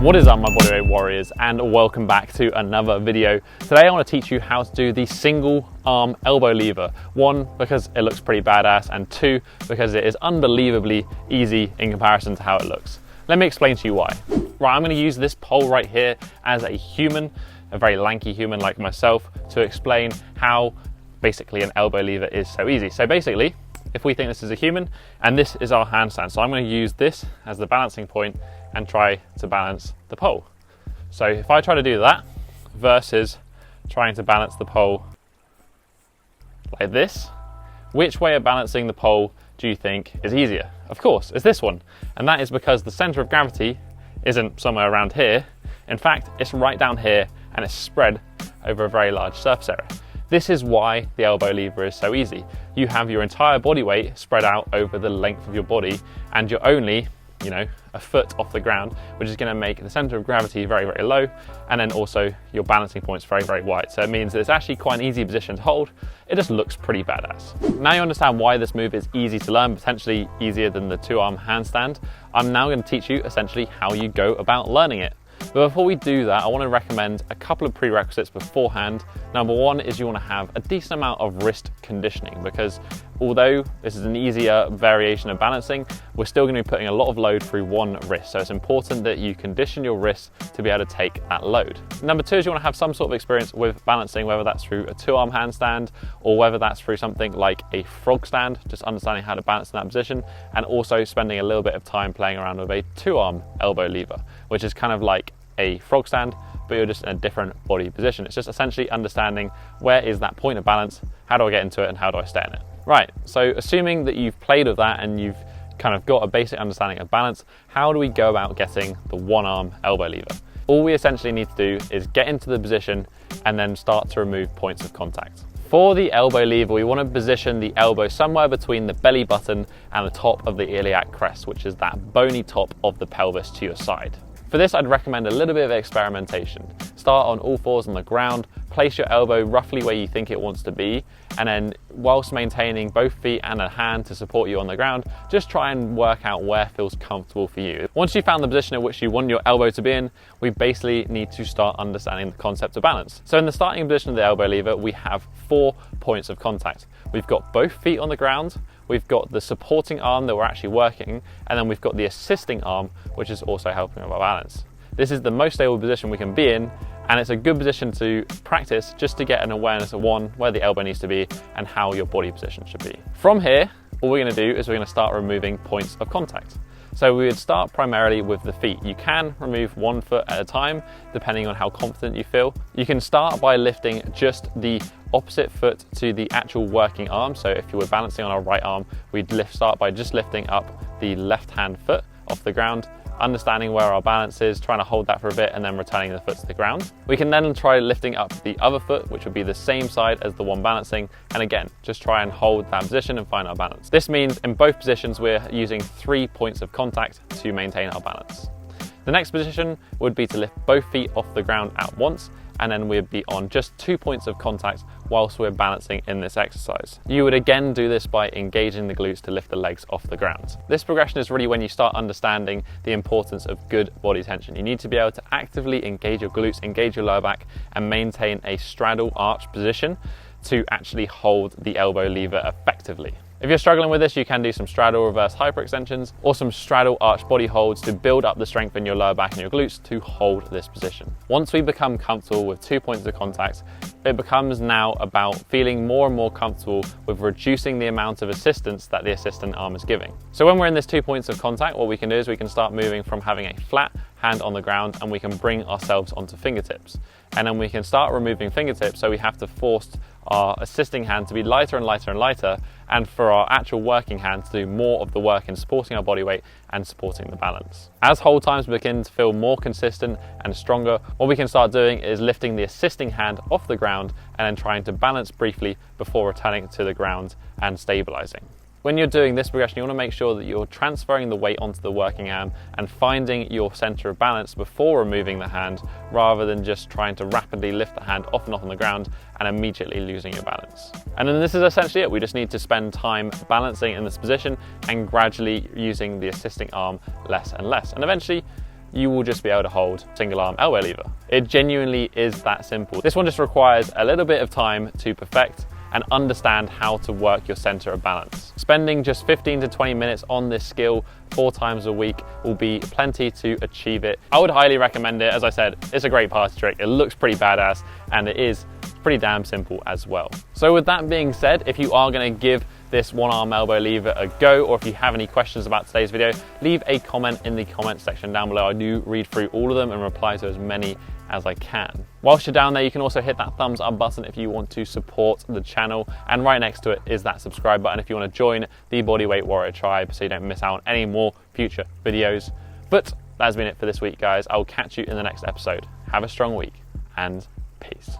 What is up, my bodyweight warriors, and welcome back to another video. Today I want to teach you how to do the single arm elbow lever. One, because it looks pretty badass, and two, because it is unbelievably easy in comparison to how it looks. Let me explain to you why. Right, I'm going to use this pole right here as a human, a very lanky human like myself, to explain how basically an elbow lever is so easy. So basically, if we think this is a human and this is our handstand, so I'm going to use this as the balancing point and try to balance the pole. So if I try to do that versus trying to balance the pole like this, which way of balancing the pole do you think is easier? Of course, it's this one. And that is because the center of gravity isn't somewhere around here. In fact, it's right down here and it's spread over a very large surface area. This is why the elbow lever is so easy. You have your entire body weight spread out over the length of your body, and you're only, a foot off the ground, which is going to make the center of gravity very, very low, and then also your balancing points very, very wide. So it means that it's actually quite an easy position to hold. It just looks pretty badass. Now you understand why this move is easy to learn, potentially easier than the two-arm handstand. I'm now going to teach you essentially how you go about learning it. But before we do that, I want to recommend a couple of prerequisites beforehand. Number one is you want to have a decent amount of wrist conditioning, because although this is an easier variation of balancing, we're still going to be putting a lot of load through one wrist. So it's important that you condition your wrists to be able to take that load. Number two is you want to have some sort of experience with balancing, whether that's through a two-arm handstand or whether that's through something like a frog stand, just understanding how to balance in that position, and also spending a little bit of time playing around with a two-arm elbow lever, which is kind of like a frog stand, but you're just in a different body position. It's just essentially understanding where is that point of balance, how do I get into it, and how do I stay in it. Right, so assuming that you've played with that and you've kind of got a basic understanding of balance, how do we go about getting the one-arm elbow lever? All we essentially need to do is get into the position and then start to remove points of contact. For the elbow lever, we want to position the elbow somewhere between the belly button and the top of the iliac crest, which is that bony top of the pelvis to your side. For this, I'd recommend a little bit of experimentation. Start on all fours on the ground, place your elbow roughly where you think it wants to be, and then whilst maintaining both feet and a hand to support you on the ground, just try and work out where feels comfortable for you. Once you've found the position in which you want your elbow to be in, we basically need to start understanding the concept of balance. So in the starting position of the elbow lever, we have 4 points of contact. We've got both feet on the ground, we've got the supporting arm that we're actually working, and then we've got the assisting arm, which is also helping with our balance. This is the most stable position we can be in, and it's a good position to practice just to get an awareness of one, where the elbow needs to be and how your body position should be. From here, all we're going to do is we're going to start removing points of contact. So we would start primarily with the feet. You can remove 1 foot at a time, depending on how confident you feel. You can start by lifting just the opposite foot to the actual working arm. So if you were balancing on our right arm, we'd start by just lifting up the left hand foot off the ground, understanding where our balance is, trying to hold that for a bit, and then returning the foot to the ground. We can then try lifting up the other foot, which would be the same side as the one balancing, and again, just try and hold that position and find our balance. This means in both positions, we're using 3 points of contact to maintain our balance. The next position would be to lift both feet off the ground at once, and then we'd be on just 2 points of contact whilst we're balancing in this exercise. You would again do this by engaging the glutes to lift the legs off the ground. This progression is really when you start understanding the importance of good body tension. You need to be able to actively engage your glutes, engage your lower back, and maintain a straddle arch position to actually hold the elbow lever effectively. If you're struggling with this, you can do some straddle reverse hyperextensions or some straddle arch body holds to build up the strength in your lower back and your glutes to hold this position. Once we become comfortable with 2 points of contact, it becomes now about feeling more and more comfortable with reducing the amount of assistance that the assistant arm is giving. So when we're in this 2 points of contact, what we can do is we can start moving from having a flat hand on the ground, and we can bring ourselves onto fingertips. And then we can start removing fingertips, so we have to force our assisting hand to be lighter and lighter and lighter, and for our actual working hand to do more of the work in supporting our body weight and supporting the balance. As hold times begin to feel more consistent and stronger, what we can start doing is lifting the assisting hand off the ground and then trying to balance briefly before returning to the ground and stabilizing. When you're doing this progression, you want to make sure that you're transferring the weight onto the working arm and finding your center of balance before removing the hand, rather than just trying to rapidly lift the hand off and off on the ground and immediately losing your balance. And then this is essentially it. We just need to spend time balancing in this position and gradually using the assisting arm less and less. And eventually you will just be able to hold single arm elbow lever. It genuinely is that simple. This one just requires a little bit of time to perfect and understand how to work your center of balance. Spending just 15 to 20 minutes on this skill 4 times a week will be plenty to achieve it. I would highly recommend it. As I said, it's a great party trick. It looks pretty badass and it is pretty damn simple as well. So with that being said, if you are going to give this one arm elbow lever a go, or if you have any questions about today's video, leave a comment in the comment section down below. I do read through all of them and reply to as many as I can. Whilst you're down there, you can also hit that thumbs up button if you want to support the channel, and right next to it is that subscribe button if you want to join the Bodyweight Warrior tribe so you don't miss out on any more future videos. But that's been it for this week, guys. I'll catch you in the next episode. Have a strong week and peace.